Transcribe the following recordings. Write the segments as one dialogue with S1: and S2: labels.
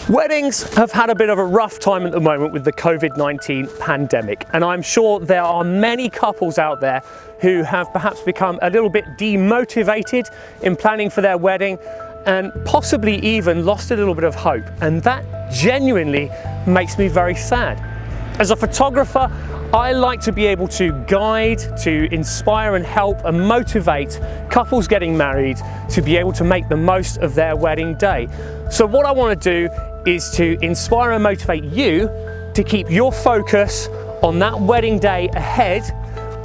S1: Weddings have had a bit of a rough time at the moment with the COVID-19 pandemic, and I'm sure there are many couples out there who have perhaps become a little bit demotivated in planning for their wedding and possibly even lost a little bit of hope, and that genuinely makes me very sad. As a photographer, I like to be able to guide, to inspire and help and motivate couples getting married to be able to make the most of their wedding day. So what I want to do is to inspire and motivate you to keep your focus on that wedding day ahead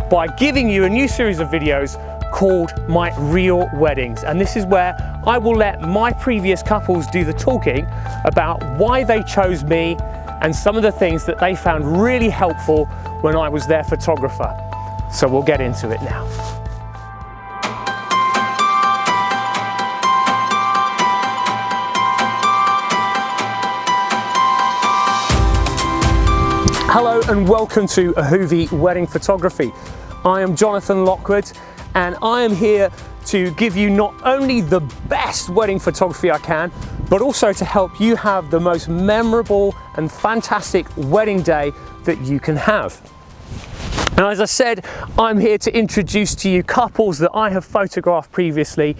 S1: by giving you a new series of videos called My Real Weddings. And this is where I will let my previous couples do the talking about why they chose me and some of the things that they found really helpful when I was their photographer. So we'll get into it now. Hello and welcome to Ahuvi Wedding Photography. I am Jonathan Lockwood and I am here to give you not only the best wedding photography I can, but also to help you have the most memorable and fantastic wedding day that you can have. Now, as I said, I'm here to introduce to you couples that I have photographed previously,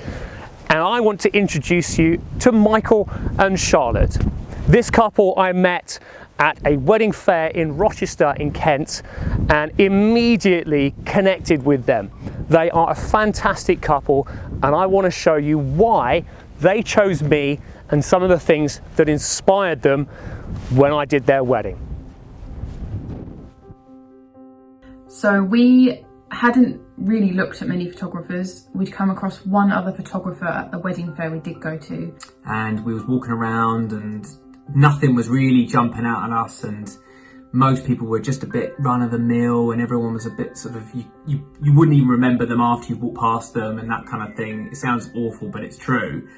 S1: and I want to introduce you to Michael and Charlotte. This couple I met at a wedding fair in Rochester in Kent and immediately connected with them. They are a fantastic couple, and I want to show you why they chose me and some of the things that inspired them when I did their wedding.
S2: So we hadn't really looked at many photographers. We'd come across one other photographer at the wedding fair we did go to.
S3: And we was walking around and nothing was really jumping out at us, and most people were just a bit run-of-the-mill, and everyone was a bit sort of, you wouldn't even remember them after you walked past them and that kind of thing. It sounds awful, but it's true.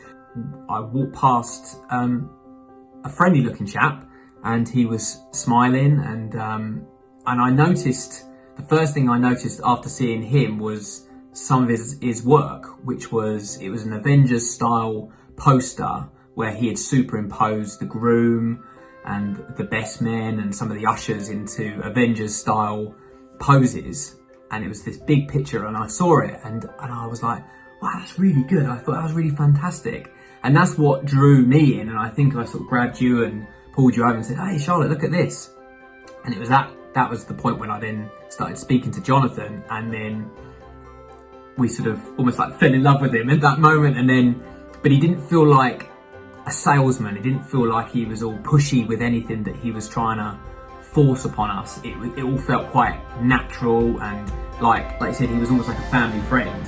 S3: I walked past a friendly looking chap and he was smiling, and I noticed, the first thing I noticed after seeing him was some of his work, which was, it was an Avengers style poster where he had superimposed the groom and the best men and some of the ushers into Avengers style poses, and it was this big picture, and I saw it and I was like, wow, that's really good. I thought that was really fantastic, and that's what drew me in. And I think I sort of grabbed you and pulled you over and said, hey Charlotte, look at this. And it was that was the point when I then started speaking to Jonathan, and then we sort of almost like fell in love with him at that moment. And then, but he didn't feel like a salesman. It didn't feel like he was all pushy with anything that he was trying to force upon us. It all felt quite natural, and like I said, he was almost like a family friend.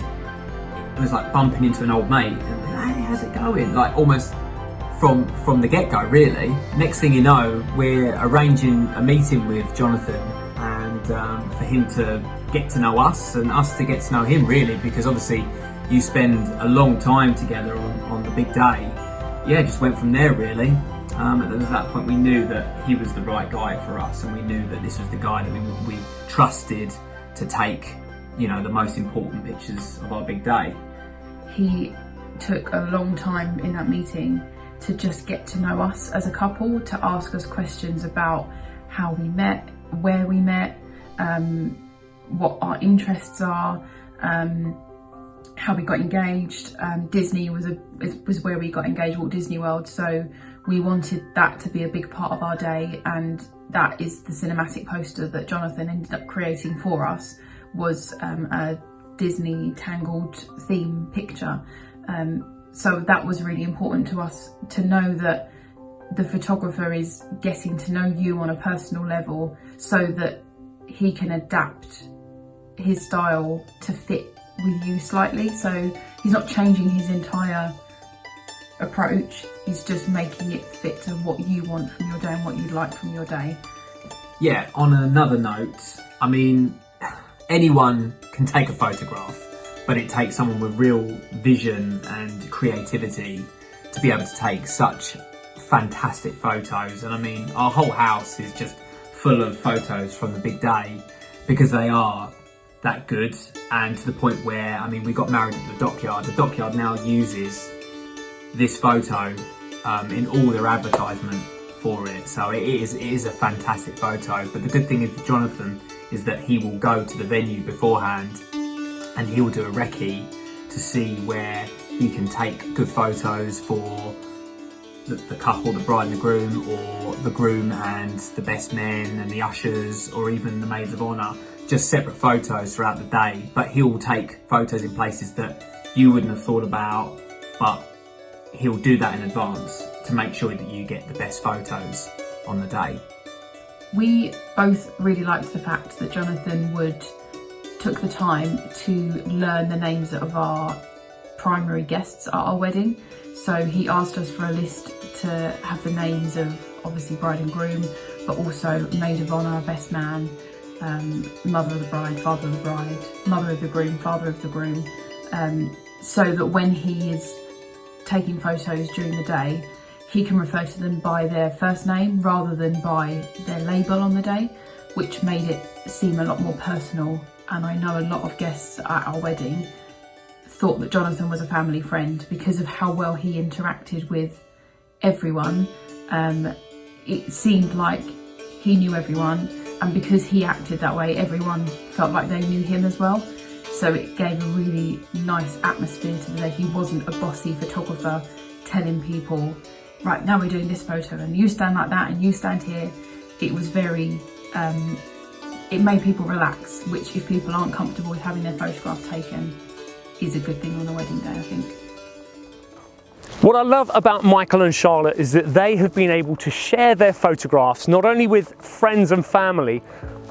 S3: It was like bumping into an old mate and, hey, how's it going? Like almost from the get-go, really. Next thing you know, we're arranging a meeting with Jonathan, and for him to get to know us and us to get to know him, really, because obviously you spend a long time together on the big day. Yeah, just went from there, really. And at that point we knew that he was the right guy for us, and we knew that this was the guy that we trusted to take, you know, the most important pictures of our big day.
S2: He took a long time in that meeting to just get to know us as a couple, to ask us questions about how we met, where we met, what our interests are, how we got engaged. Disney was where we got engaged, Walt Disney World, so we wanted that to be a big part of our day, and that is the cinematic poster that Jonathan ended up creating for us, was a Disney Tangled theme picture. So that was really important to us, to know that the photographer is getting to know you on a personal level so that he can adapt his style to fit with you slightly. So he's not changing his entire approach, he's just making it fit to what you want from your day and what you'd like from your day.
S3: Yeah, on another note, I mean, anyone can take a photograph, but it takes someone with real vision and creativity to be able to take such fantastic photos. And I mean, our whole house is just full of photos from the big day, because they are that good, and to the point where, I mean, we got married at the Dockyard. The Dockyard now uses this photo in all their advertisement for it. So it is a fantastic photo. But the good thing with Jonathan is that he will go to the venue beforehand and he will do a recce to see where he can take good photos for the couple, the bride and the groom, or the groom and the best men and the ushers, or even the maids of honour. Just separate photos throughout the day, but he'll take photos in places that you wouldn't have thought about, but he'll do that in advance to make sure that you get the best photos on the day.
S2: We both really liked the fact that Jonathan took the time to learn the names of our primary guests at our wedding. So he asked us for a list to have the names of obviously bride and groom, but also maid of honour, best man, mother of the bride, father of the bride, mother of the groom, father of the groom, so that when he is taking photos during the day, he can refer to them by their first name rather than by their label on the day, which made it seem a lot more personal. And I know a lot of guests at our wedding thought that Jonathan was a family friend because of how well he interacted with everyone. It seemed like he knew everyone, and because he acted that way, everyone felt like they knew him as well. So it gave a really nice atmosphere to the day. He wasn't a bossy photographer telling people, right, now we're doing this photo and you stand like that and you stand here. It was very, it made people relax, which if people aren't comfortable with having their photograph taken is a good thing on a wedding day, I think.
S1: What I love about Michael and Charlotte is that they have been able to share their photographs not only with friends and family,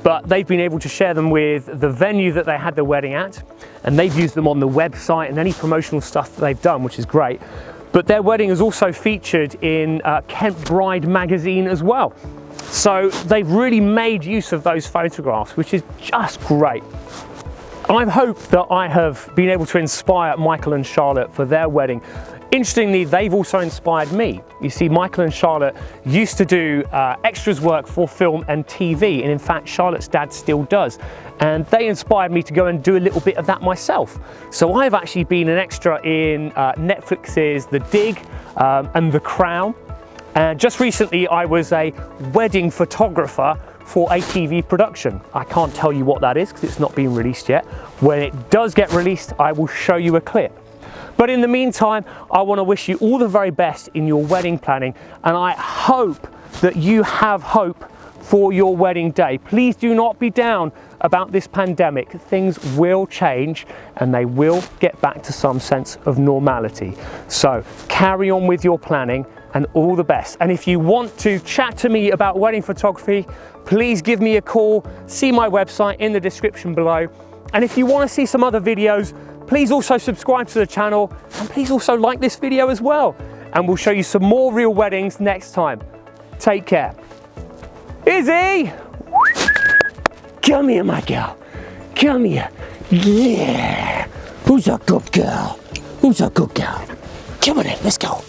S1: but they've been able to share them with the venue that they had their wedding at, and they've used them on the website and any promotional stuff that they've done, which is great. But their wedding is also featured in Kent Bride magazine as well. So they've really made use of those photographs, which is just great. I hope that I have been able to inspire Michael and Charlotte for their wedding. Interestingly, they've also inspired me. You see, Michael and Charlotte used to do extras work for film and TV, and in fact, Charlotte's dad still does. And they inspired me to go and do a little bit of that myself. So I've actually been an extra in Netflix's The Dig and The Crown. And just recently, I was a wedding photographer for a TV production. I can't tell you what that is because it's not been released yet. When it does get released, I will show you a clip. But in the meantime, I want to wish you all the very best in your wedding planning, and I hope that you have hope for your wedding day. Please do not be down about this pandemic. Things will change and they will get back to some sense of normality. So carry on with your planning and all the best. And if you want to chat to me about wedding photography, please give me a call. See my website in the description below. And if you want to see some other videos, please also subscribe to the channel, and please also like this video as well. And we'll show you some more real weddings next time. Take care. Izzy! Come here, my girl. Come here. Yeah. Who's a good girl? Who's a good girl? Come on in, let's go.